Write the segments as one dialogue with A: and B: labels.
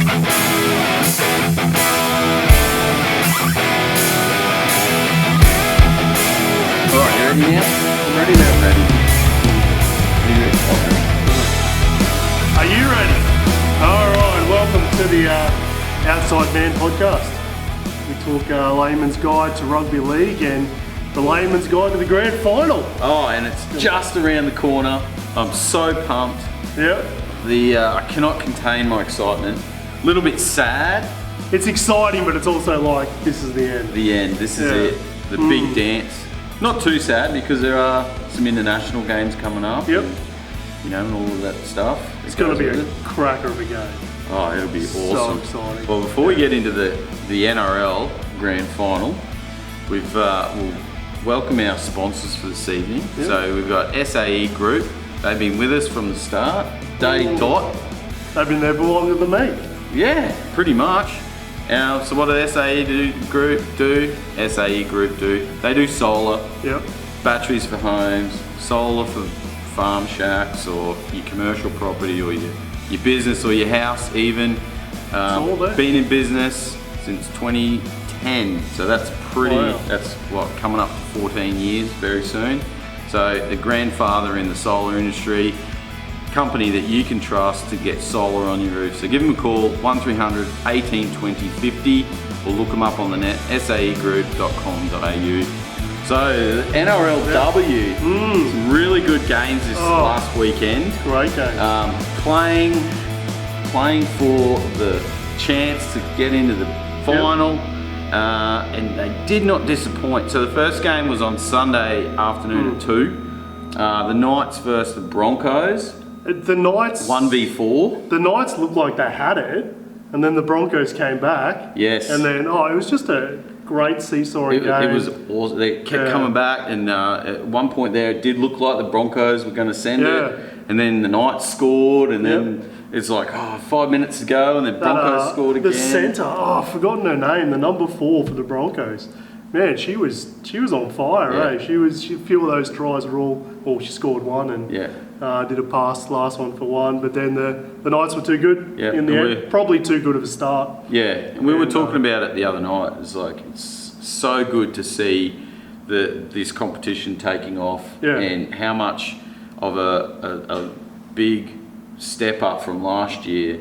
A: Alright, you ready now? I'm ready now.
B: Are you ready? Alright, welcome to the Outside Man podcast. We talk layman's guide to rugby league and the layman's guide to the grand final.
A: Oh, and it's just around the corner. I'm so pumped.
B: Yep.
A: I cannot contain my excitement. A little bit sad.
B: It's exciting, but it's also like, this is the end.
A: The end, this is it. The big dance. Not too sad because there are some international games coming up.
B: Yep.
A: And, you know, and all of that stuff.
B: It's going to be a cracker of a game.
A: Oh, it'll be awesome.
B: So exciting.
A: Well, before we get into the NRL Grand Final, we'll welcome our sponsors for this evening.
B: Yep.
A: So we've got SAE Group. They've been with us from the start. Day dot.
B: They've been there longer than me.
A: Yeah, pretty much. So what does SAE Group do? SAE Group they do solar,
B: Yep.
A: batteries for homes, solar for farm shacks or your commercial property or your business or your house even.
B: all there.
A: Been in business since 2010, so that's pretty,
B: Wow.
A: that's what, coming up to 14 years very soon. So the grandfather in the solar industry, company that you can trust to get solar on your roof. So give them a call, 1300 18 20 50, or look them up on the net, saegroup.com.au. So NRLW, some really good games this last weekend.
B: Great game.
A: Playing for the chance to get into the final, and they did not disappoint. So the first game was on Sunday afternoon at 2. The Knights versus the Broncos.
B: The Knights
A: 1v4.
B: The Knights looked like they had it, and then the Broncos came back.
A: Yes.
B: And then it was just a great seesawing game.
A: It was awesome. They kept coming back, and at one point there, it did look like the Broncos were going to send it, and then the Knights scored, and then it's like 5 minutes to go, and the Broncos scored again.
B: The centre, I've forgotten her name. The number 4 for the Broncos. Man, she was on fire, eh? She a few of those tries were all. Well, she scored one and did a pass last one for one, but then the Knights were too good in the end. Probably too good of a start.
A: Yeah, and we were talking about it the other night. It's like it's so good to see this competition taking off and how much of a big step up from last year.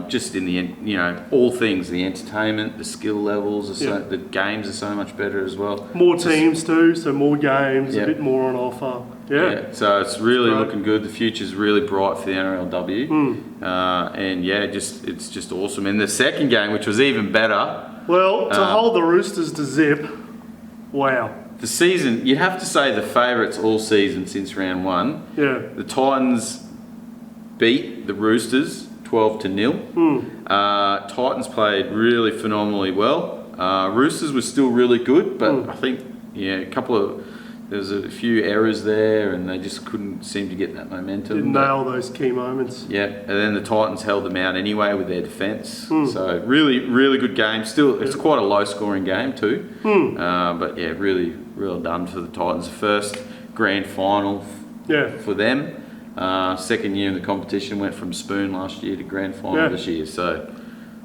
A: Just in the end, you know, all things, the entertainment, the skill levels, the games are so much better as well.
B: More teams too, so more games, a bit more on offer.
A: So it's really looking good. The future's really bright for the NRLW, and it's just awesome. And the second game, which was even better.
B: Well, to hold the Roosters to zip, wow.
A: The season, you'd have to say the favourites all season since round 1.
B: Yeah.
A: The Titans beat the Roosters 12-0. Titans played really phenomenally well. Roosters was still really good, but I think there's a few errors there, and they just couldn't seem to get that momentum.
B: Didn't nail those key moments.
A: Yeah, and then the Titans held them out anyway with their defence. So really, really good game. Still, it's quite a low-scoring game too. But yeah, really, well done for the Titans. First grand final for them. Second year in the competition, went from spoon last year to grand final this year. So,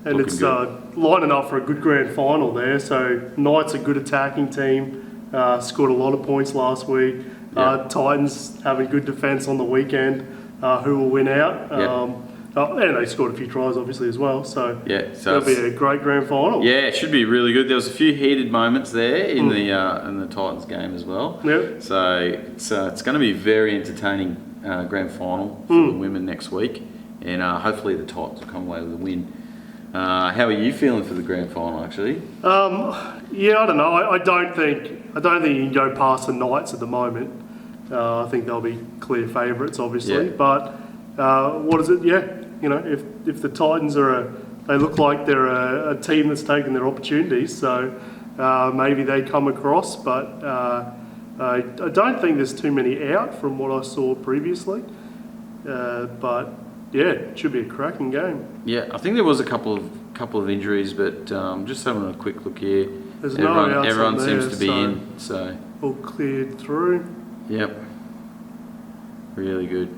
B: and it's lining up for a good grand final there. So Knights a good attacking team. Scored a lot of points last week. Titans having good defence on the weekend. Who will win out? And they scored a few tries obviously as well. So it'll be a great grand final.
A: Yeah, it should be really good. There was a few heated moments there in the Titans game as well.
B: Yep.
A: So it's going to be very entertaining grand final for the women next week, and hopefully the Titans will come away with a win. How are you feeling for the grand final, actually?
B: I don't know. I don't think you can go past the Knights at the moment. I think they'll be clear favourites, obviously. But what is it? If the Titans they look like they're a team that's taken their opportunities. So maybe they come across, but I don't think there's too many out from what I saw previously. But it should be a cracking game. Yeah,
A: I think there was a couple of injuries, but just having a quick look here.
B: There's
A: everyone seems to be in, so
B: all cleared through.
A: Yep. Really good.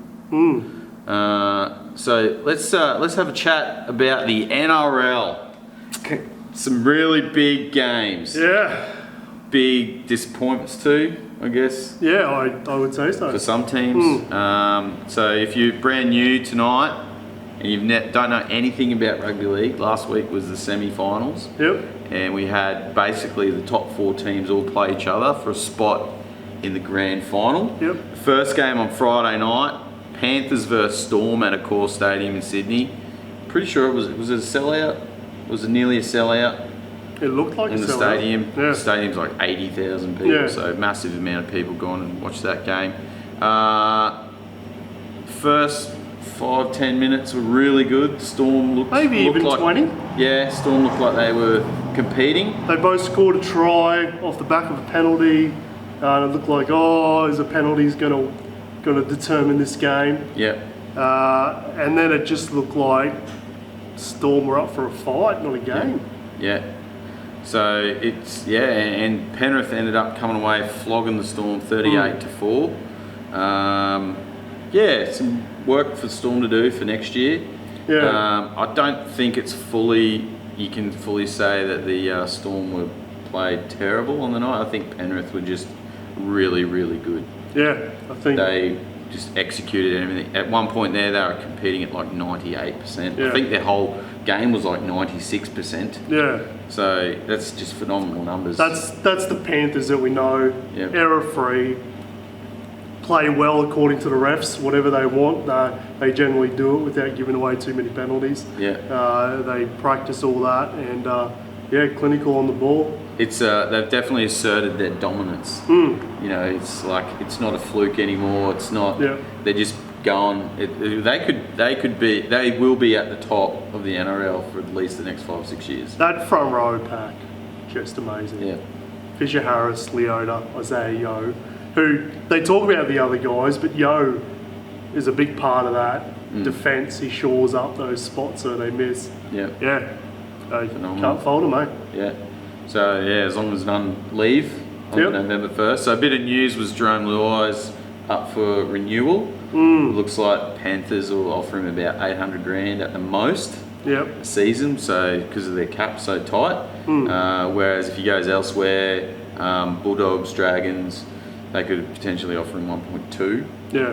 A: So let's have a chat about the NRL. Some really big games.
B: Yeah.
A: Big disappointments too, I guess.
B: Yeah, I would say so.
A: For some teams. So if you're brand new tonight and you don't know anything about rugby league, last week was the semi-finals.
B: Yep.
A: And we had basically the top 4 teams all play each other for a spot in the grand final.
B: Yep.
A: The first game on Friday night, Panthers versus Storm at Accor Stadium in Sydney. Pretty sure it was a sellout. Was it nearly a sellout?
B: It looked like
A: in the
B: sellout.
A: stadium.
B: Yeah.
A: The stadium's like 80,000 people,
B: Yeah.
A: so massive amount of people gone and watched that game. First 5-10 minutes were really good. Storm looked
B: Even
A: like,
B: 20.
A: Yeah, Storm looked like they were competing.
B: They both scored a try off the back of a penalty. And it looked like, is a penalty's going to determine this game.
A: Yeah.
B: And then it just looked like Storm were up for a fight, not a game.
A: Yeah. So and Penrith ended up coming away flogging the Storm 38-4. Some work for Storm to do for next year.
B: Yeah.
A: I don't think you can fully say that the Storm were played terrible on the night. I think Penrith were just really, really good.
B: Yeah, I think
A: they just executed everything. At one point there, they were competing at like 98%.
B: Yeah.
A: I think their whole game was like 96%.
B: Yeah.
A: So that's just phenomenal numbers.
B: That's the Panthers that we know.
A: Yep.
B: Error-free. Play well according to the refs. Whatever they want, they generally do it without giving away too many penalties.
A: Yeah.
B: They practice all that and clinical on the ball.
A: It's they've definitely asserted their dominance. You know, it's like it's not a fluke anymore. It's not.
B: Yeah.
A: They're just going. They will be at the top of the NRL for at least the next 5-6 years.
B: That front row pack, just amazing.
A: Yeah.
B: Fisher Harris, Leota, Isaiah Yeo, who they talk about the other guys, but Yeo is a big part of that defence. He shores up those spots so they miss.
A: Yeah.
B: Yeah. They
A: Phenomenal.
B: can't fold them, mate.
A: Yeah. So as long as none leave on November 1st. So a bit of news was Jerome Luai's up for renewal. Looks like Panthers will offer him about 800 grand at the most a season, so because of their cap so tight. Whereas if he goes elsewhere, Bulldogs, Dragons, they could potentially offer him 1.2,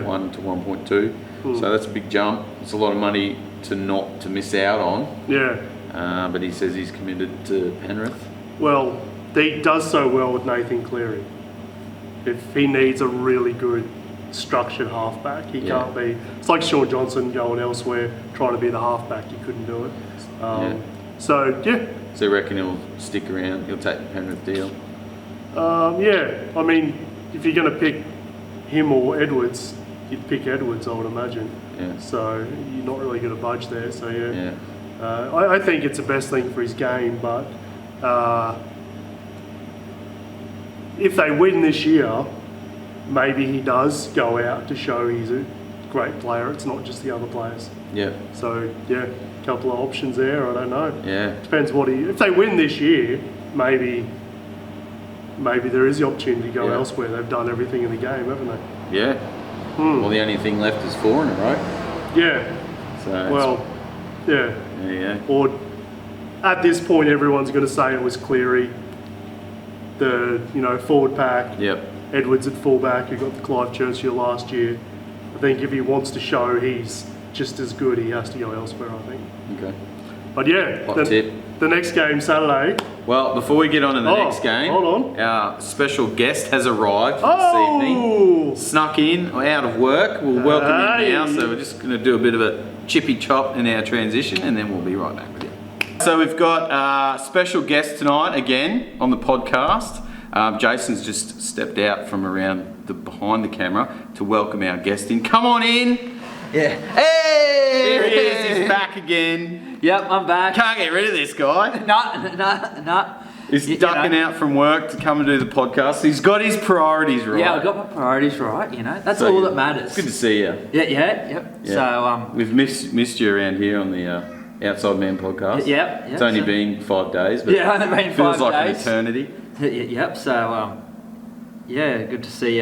A: 1 to 1.2. So that's a big jump. It's a lot of money to miss out on.
B: Yeah.
A: But he says he's committed to Penrith.
B: Well, he does so well with Nathan Cleary. If he needs a really good structured halfback, he can't be. It's like Sean Johnson going elsewhere, trying to be the halfback. He couldn't do it. So
A: you reckon he'll stick around? He'll take the Penrith deal?
B: I mean, if you're going to pick him or Edwards, you'd pick Edwards, I would imagine.
A: Yeah.
B: So you're not really going to budge there. So I think it's the best thing for his game, but if they win this year, maybe he does go out to show he's a great player. It's not just the other players.
A: Yeah.
B: So a couple of options there. I don't know.
A: Yeah.
B: Depends if they win this year, maybe there is the opportunity to go elsewhere. They've done everything in the game, haven't they?
A: Yeah. Well, the only thing left is 4 in a row.
B: Yeah.
A: So
B: yeah.
A: There you go.
B: Or at this point, everyone's going to say it was Cleary, the forward pack.
A: Yep.
B: Edwards at fullback, who got the Clive Churchill last year. I think if he wants to show he's just as good, he has to go elsewhere, I think.
A: Okay.
B: But
A: tip.
B: The next game Saturday.
A: Well, before we get on to the next game,
B: hold on.
A: Our special guest has arrived this evening. Snuck in, out of work. We'll welcome him now, so we're just going to do a bit of a chippy chop in our transition, and then we'll be right back with you. So we've got a special guest tonight again on the podcast. Jason's just stepped out from around behind the camera to welcome our guest in. Come on in.
C: Yeah. Hey!
A: Here he is. He's back again.
C: Yep, I'm back.
A: Can't get rid of this guy.
C: No.
A: He's ducking out from work to come and do the podcast. He's got his priorities right.
C: Yeah, I've got my priorities right. That's all that matters.
A: Good to see you.
C: Yep. So
A: we've missed you around here on the Outside Man podcast.
C: Yep.
A: It's only been 5 days, but
C: only been 5 days.
A: Feels like an eternity.
C: Yep. So good to see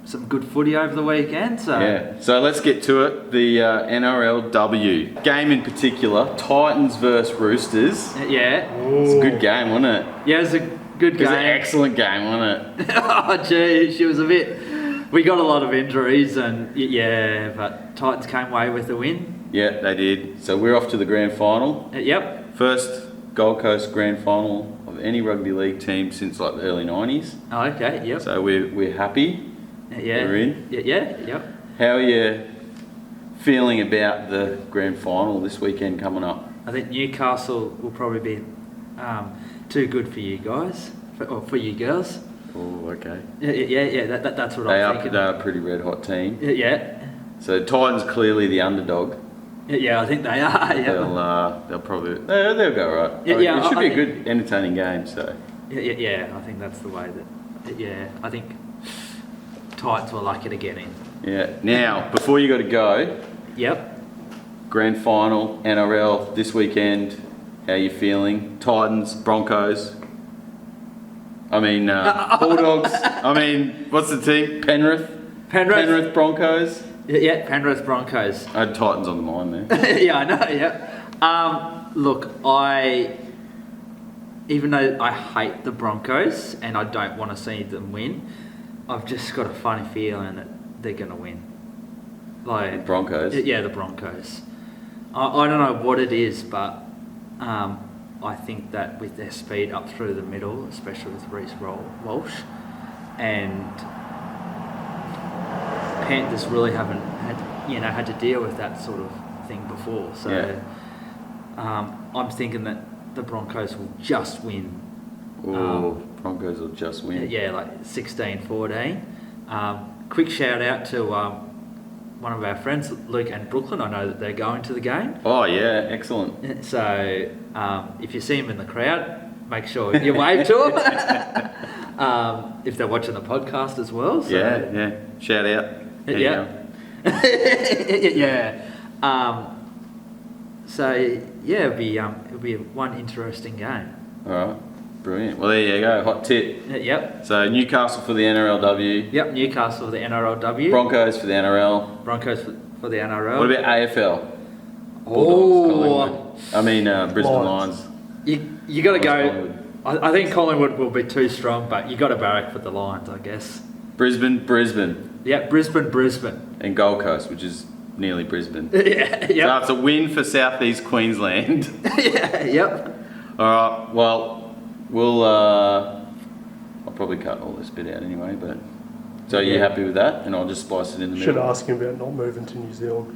C: some good footy over the weekend. So
A: Yeah, so let's get to it. The NRLW game in particular, Titans versus Roosters.
C: yeah,
A: It's a good game, wasn't it?
C: yeah, it was a good
A: It was
C: game.
A: an excellent game, wasn't it?
C: Oh, gee, she was a bit. We got a lot of injuries, and yeah, but Titans came away with the win.
A: Yeah, they did. So we're off to the grand final.
C: Yep.
A: First Gold Coast grand final of any rugby league team since like the early 90s.
C: Oh, okay. Yep.
A: So we're happy.
C: Yeah.
A: We're in.
C: Yeah. Yep.
A: How are you feeling about the grand final this weekend coming up?
C: I think Newcastle will probably be too good for you guys, or for you girls.
A: Oh, okay.
C: Yeah. That's what I'm thinking.
A: They're a pretty red hot team.
C: Yeah.
A: So Titans clearly the underdog.
C: Yeah, I think they are. Yeah.
A: They'll probably they'll go right.
C: Yeah,
A: it should
C: I
A: be a
C: think-
A: good entertaining game. So
C: Yeah. I think that's the way that. Yeah. I think Titans were lucky to get in.
A: yeah. Now before you got to go,
C: Yep.
A: grand final NRL this weekend. How you feeling? Titans, Broncos. I mean Bulldogs. I mean what's the team? Penrith
C: Penrith.
A: Broncos.
C: Yeah. Penrith Broncos.
A: I had Titans on the mind there.
C: Yeah, I know. Yeah. Look, even though I hate the Broncos and I don't want to see them win, I've just got a funny feeling that they're going to win. Like
A: Broncos.
C: Yeah, the Broncos. I don't know what it is, but I think that with their speed up through the middle, especially with Reece Walsh, and Panthers really haven't had to deal with that sort of thing before. So
A: Yeah.
C: I'm thinking that the Broncos will just win.
A: Ooh, Broncos will just win.
C: Yeah, like 16-14. Quick shout out to one of our friends, Luke and Brooklyn. I know that they're going to the game.
A: Oh yeah, excellent.
C: So if you see them in the crowd, make sure you wave to them. If they're watching the podcast as well. So.
A: Yeah. Shout out.
C: Yeah. Yeah. So yeah, it'll be one interesting game.
A: All right, brilliant. Well, there you go. Hot tip.
C: Yep.
A: So Newcastle for the NRLW.
C: Yep. Newcastle for the NRLW.
A: Broncos for the NRL.
C: Broncos for the NRL.
A: What about AFL?
C: Oh,
A: I mean Brisbane
B: Lions.
A: Lions.
C: you got to go.
A: Collingwood.
C: I think Collingwood will be too strong, but you got to barrack for the Lions, I guess.
A: Brisbane,
C: Yeah, Brisbane.
A: and Gold Coast, which is nearly Brisbane.
C: Yeah.
A: So
C: Yep.
A: it's a win for Southeast Queensland.
C: Yeah. Yep.
A: All right. Well, we'll. I'll probably cut all this bit out anyway. But so you happy with that? And I'll just splice it in the
B: Should
A: middle.
B: ask him about not moving to New Zealand.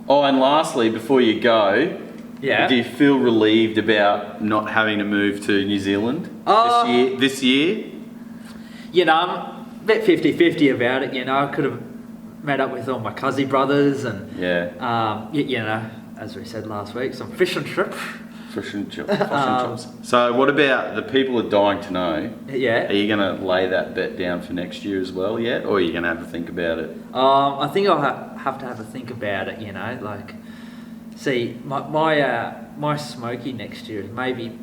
A: Oh, and lastly, before you go,
C: Yeah.
A: do you feel relieved about not having to move to New Zealand this year?
C: I'm a bit 50-50 about it. I could have met up with all my cousin brothers and
A: Yeah.
C: as we said last week, some fishing trip.
A: Fish and chops. So what about the people are dying to know?
C: Yeah.
A: Are you going to lay that bet down for next year as well yet? Or are you going to have to think about it?
C: I think I'll have to have a think about it. See, my smoky next year is maybe.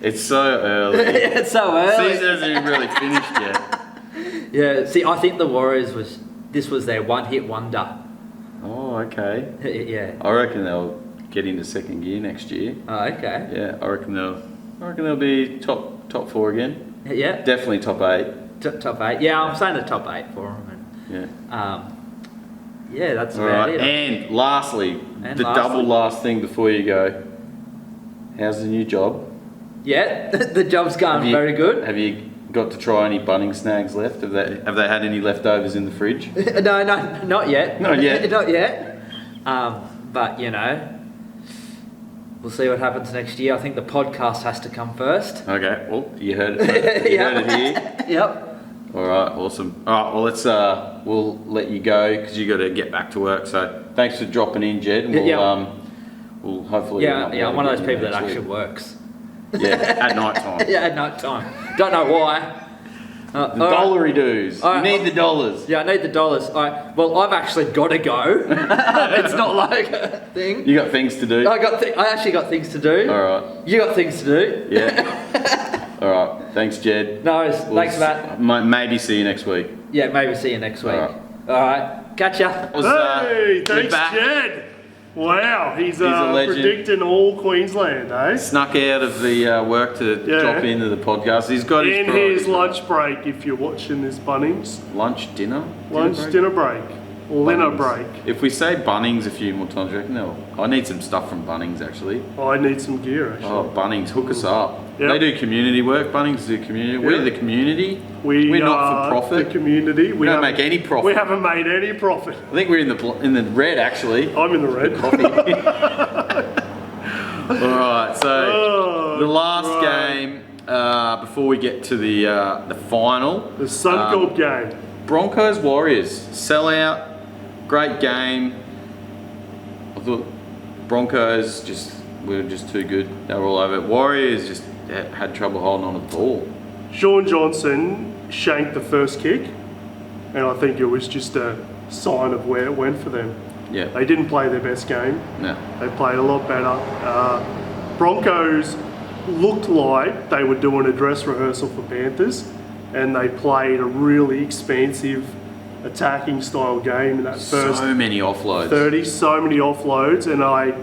A: It's so early.
C: It's so early.
A: Season hasn't even really finished yet.
C: Yeah. See, I think the Warriors was their one-hit wonder.
A: Oh, okay.
C: Yeah.
A: I reckon they'll get into second gear next year.
C: Oh, okay.
A: Yeah, I reckon they'll be top 4 again.
C: Yeah.
A: Definitely top 8.
C: Top 8. Yeah, I'm saying the top 8 for them.
A: Yeah.
C: Yeah, that's
A: All
C: about
A: right.
C: it.
A: And lastly, double last thing before you go. How's the new job?
C: Yeah, the job's going very good.
A: Have you got to try any bunning snags left? Have they had any leftovers in the fridge?
C: No, not yet.
A: Not yet.
C: Not yet. But we'll see what happens next year. I think the podcast has to come first.
A: Okay. Well, you heard it. You heard it here.
C: Yep.
A: All right. Awesome. All right. Well, let's we'll let you go because you got to get back to work. So thanks for dropping in, Jed. And we'll hopefully.
C: I'm one of those people that actually works.
A: Yeah, at night time.
C: Yeah, at night time. Don't know why.
A: The dollary dues. You need the dollars.
C: Yeah, I need the dollars. All right. Well, I've actually got to go. It's not like a thing.
A: You got things to do.
C: I actually got things to do.
A: All right.
C: You got things to do.
A: Yeah. All right. Thanks, Jed.
C: No, thanks, Matt.
A: Maybe see you next week.
C: Yeah, maybe see you next week. All right. Catch ya.
B: Hey,
A: We're
B: thanks,
A: back.
B: Jed. Wow, he's
A: a legend.
B: predicting all Queensland, eh?
A: Snuck out of the work to drop into the podcast. He's got his
B: In
A: priorities
B: his lunch break, if you're watching this Bunnings.
A: lunch, dinner,
B: Dinner break. Dinner break.
A: If we say Bunnings a few more times, you reckon I need some stuff from Bunnings actually.
B: I need some gear, actually.
A: Oh, Bunnings, hook us up.
B: Yep.
A: They do community work. Bunnings do community. We're
B: Yeah.
A: the community.
B: We're
A: not for profit.
B: The community.
A: We don't make any profit.
B: We haven't made any profit.
A: I think we're in the red actually.
B: I'm in the red.
A: Coffee. All right, so the last
B: right.
A: game before we get to the final.
B: The Suncorp game.
A: Broncos Warriors sellout, great game. I thought Broncos were just too good. They were all over it. Warriors just had trouble holding on to the ball.
B: Sean Johnson shanked the first kick, and I think it was just a sign of where it went for them.
A: Yeah.
B: They didn't play their best game.
A: No.
B: They played a lot better. Broncos looked like they were doing a dress rehearsal for Panthers, and they played a really expansive attacking style game in that first
A: So many offloads.
B: 30, so many offloads, and I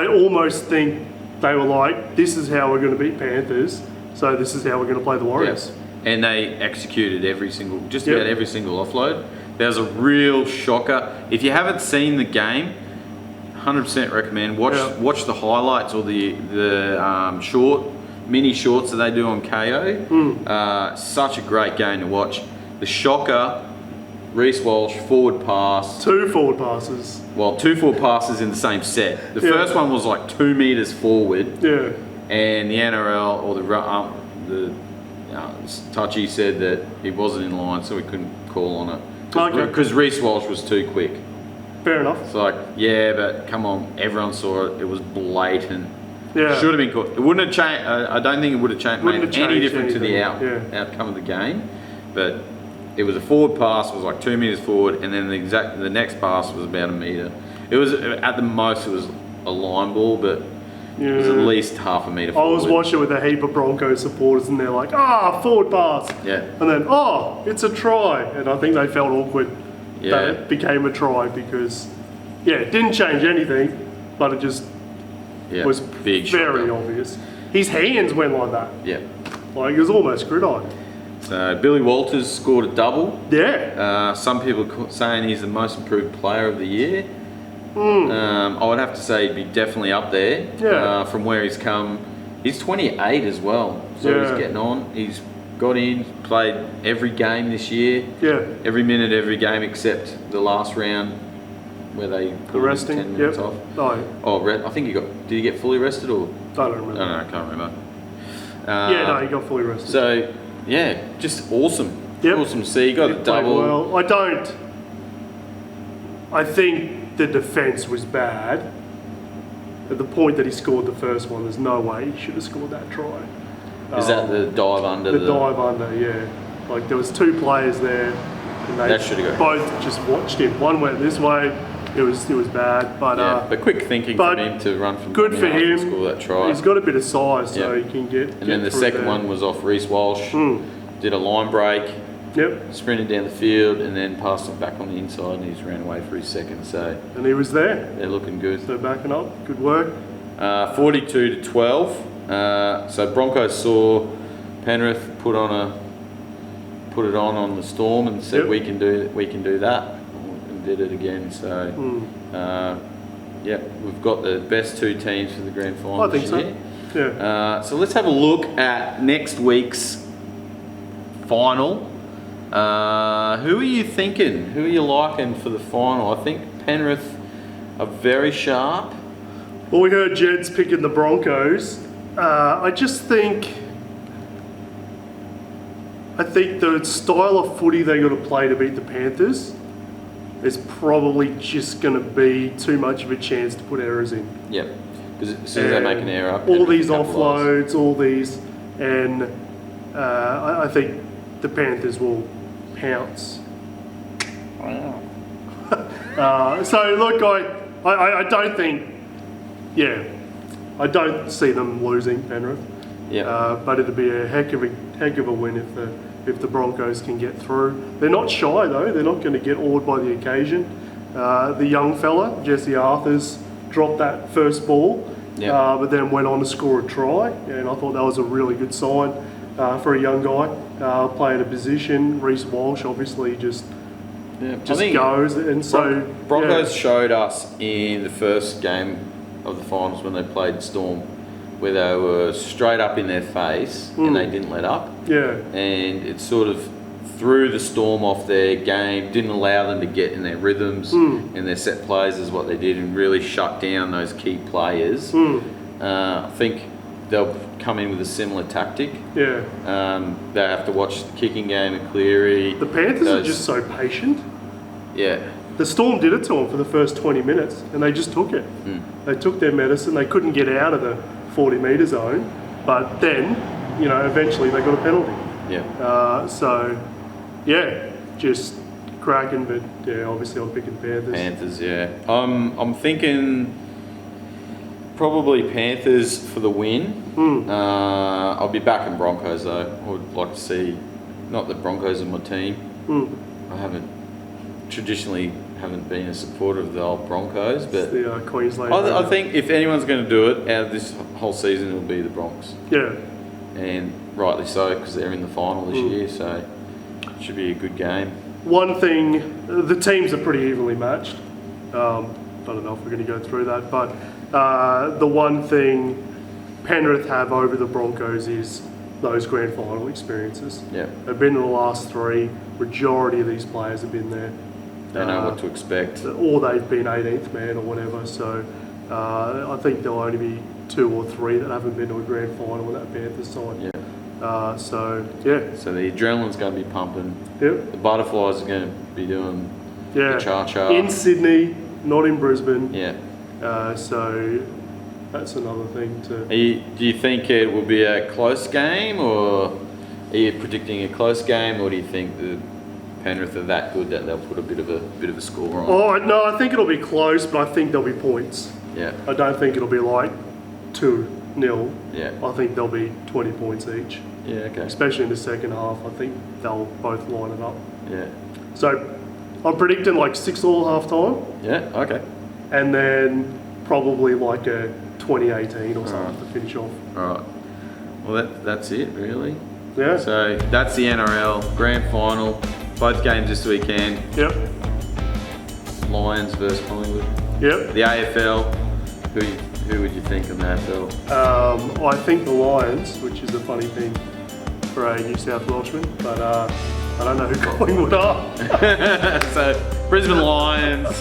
B: almost think they were like, this is how we're going to beat Panthers, so this is how we're going to play the Warriors.
A: Yep. And they executed just
B: Yep.
A: about every single offload. There was a real shocker. If you haven't seen the game, 100% recommend watch the highlights or the mini shorts that they do on KO. Such a great game to watch. The shocker, Reece Walsh forward pass.
B: 2 forward passes.
A: Well, 2 forward passes in the same set. The first one was like 2 meters forward.
B: Yeah.
A: And the NRL or the touchy said that he wasn't in line, so we couldn't call on it. Because Reece Walsh was too quick.
B: Fair enough.
A: It's like, yeah, but come on, everyone saw it. It was blatant.
B: Yeah.
A: Should have been caught. It wouldn't have changed. I don't think it would have made any
B: changed
A: difference to the
B: anything.
A: outcome of the game. But it was a forward pass. It was like 2 meters forward, and then the next pass was about a meter. It was at the most it was a line ball, but it was at least half a meter
B: I
A: forward.
B: was watching with a heap of Broncos supporters, and they're like, forward pass.
A: Yeah.
B: And then, it's a try. And I think they felt awkward that it became a try because, it didn't change anything, but it just was
A: big
B: very
A: shocker.
B: obvious. His hands went like that.
A: Yeah.
B: Like, it was almost gridiron.
A: So Billy Walters scored a double.
B: Yeah.
A: Some people saying he's the most improved player of the year. I would have to say he'd be definitely up there from where he's come. He's 28 as well, so he's getting on. He's got in, played every game this year.
B: Yeah.
A: Every minute, every game except the last round where they put him 10 minutes off. I think did he get fully rested or?
B: I don't remember.
A: I can't remember.
B: He got fully rested.
A: So, just awesome.
B: Yep.
A: Awesome to see. He got a double.
B: Well, I think the defence was bad. At the point that he scored the first one, there's no way he should have scored that try.
A: Is that the dive under?
B: The dive under, yeah. Like, there was 2 players there, and they
A: That should have
B: both just watched him. One went this way. It was bad, but
A: but quick thinking for him to run from
B: good for him.
A: and score that try.
B: He's got a bit of size, so he can get.
A: And then the second one was off Reece Walsh. Did a line break.
B: Yep.
A: Sprinted down the field and then passed it back on the inside, and he's ran away for his second. So
B: and he was there.
A: They're looking good.
B: So backing up, good work.
A: 42-12. So Broncos saw Penrith put it on the Storm and said we can do that, and did it again. So we've got the best 2 teams for the grand final.
B: I think
A: this
B: so.
A: year.
B: Yeah.
A: So let's have a look at next week's final. Who are you thinking? Who are you liking for the final? I think Penrith are very sharp.
B: Well, we heard Jed's picking the Broncos. I think the style of footy they got to play to beat the Panthers is probably just going to be too much of a chance to put errors in.
A: Yep. Because as soon as they make an error up,
B: all these offloads, and I think the Panthers will pounce.
A: Wow.
B: So look, I don't think, I don't see them losing Penrith.
A: Yeah.
B: But it'd be a heck of a win if the Broncos can get through. They're not shy though. They're not going to get awed by the occasion. The young fella, Jesse Arthurs, dropped that first ball, but then went on to score a try, and I thought that was a really good sign for a young guy playing a position. Reece Walsh obviously just goes, and so
A: Broncos showed us in the first game of the finals when they played Storm, where they were straight up in their face and they didn't let up.
B: Yeah.
A: And it sort of threw the Storm off their game, didn't allow them to get in their rhythms and their set plays is what they did, and really shut down those key players. I think they'll come in with a similar tactic.
B: Yeah.
A: They have to watch the kicking game of Cleary.
B: The Panthers are just so patient.
A: Yeah.
B: The Storm did it to them for the first 20 minutes, and they just took it. They took their medicine. They couldn't get out of the 40-metre zone, but then, eventually they got a penalty.
A: Yeah.
B: So, yeah, just cracking, but yeah, obviously I'm picking Panthers.
A: Panthers, yeah. I'm thinking probably Panthers for the win. I'll be back in Broncos though. I would like to see, not that Broncos are my team. I traditionally haven't been a supporter of the old Broncos, but
B: it's the Queensland.
A: I think if anyone's going to do it out of this whole season, it'll be the Bronx.
B: Yeah.
A: And rightly so, because they're in the final this year, so it should be a good game.
B: One thing, the teams are pretty evenly matched. I don't know if we're going to go through that, but the one thing Penrith have over the Broncos is those grand final experiences.
A: Yeah.
B: They've been in the last three. Majority of these players have been there.
A: They know what to expect.
B: Or they've been 18th man or whatever. So I think there'll only be 2 or 3 that haven't been to a grand final on that Panthers side.
A: Yeah.
B: So
A: the adrenaline's going to be pumping.
B: Yep.
A: The butterflies are going to be doing the cha-cha.
B: In Sydney, not in Brisbane.
A: Yeah.
B: So that's another thing to...
A: Do you think it will be a close game, or are you predicting a close game, or do you think the Penrith are that good that they'll put a bit of a score on?
B: Oh no, I think it'll be close, but I think there'll be points.
A: Yeah.
B: I don't think it'll be like 2-0.
A: Yeah.
B: I think there'll be 20 points each.
A: Yeah. Okay.
B: Especially in the second half, I think they'll both line it up.
A: Yeah.
B: So I'm predicting like 6-all half time.
A: Yeah. Okay.
B: And then probably like a 2018 or something to finish off.
A: All right. Well, that's it really.
B: Yeah.
A: So that's the NRL Grand Final. Both games this weekend.
B: Yep.
A: Lions versus Collingwood.
B: Yep.
A: The AFL. Who would you think in the AFL?
B: I think the Lions, which is a funny thing for a New South Welshman, but I don't know who Collingwood are.
A: So Brisbane Lions.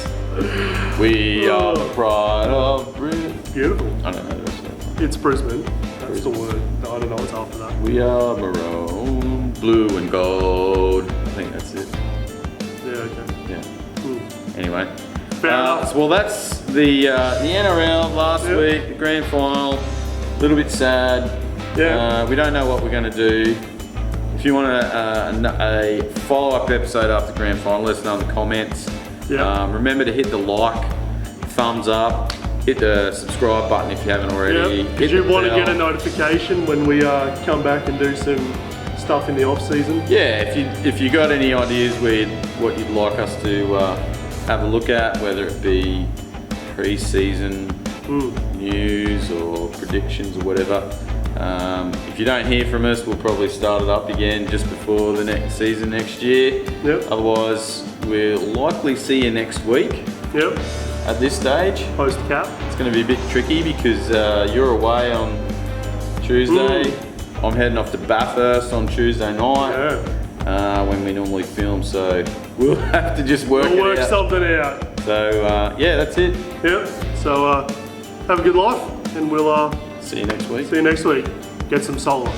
A: We are the pride of Brisbane.
B: Beautiful.
A: I don't know the rest of that.
B: It's Brisbane. That's the word. I don't know what's after that.
A: We are maroon, blue and gold. I think that's it.
B: Yeah, okay.
A: Yeah. Anyway.
B: Fair enough.
A: Well, that's the NRL last week, the grand final. A little bit sad.
B: Yeah.
A: We don't know what we're going to do. If you want a follow-up episode after the grand final, let us know in the comments.
B: Yeah.
A: Remember to hit the like, thumbs up, hit the subscribe button if you haven't already.
B: Yeah. Did you want to get a notification when we come back and do some stuff in the off season?
A: Yeah. If you got any ideas what you'd like us to have a look at, whether it be pre-season news or predictions or whatever. If you don't hear from us, we'll probably start it up again just before the next season next year.
B: Yep.
A: Otherwise, we'll likely see you next week.
B: Yep.
A: At this stage.
B: Post cap.
A: It's going to be a bit tricky because you're away on Tuesday. I'm heading off to Bathurst on Tuesday night.
B: Yeah.
A: When we normally film, so we'll have to just work
B: something out.
A: So yeah, that's it.
B: Yep. So have a good life, and we'll
A: see you next week.
B: see you next week. Get some solar.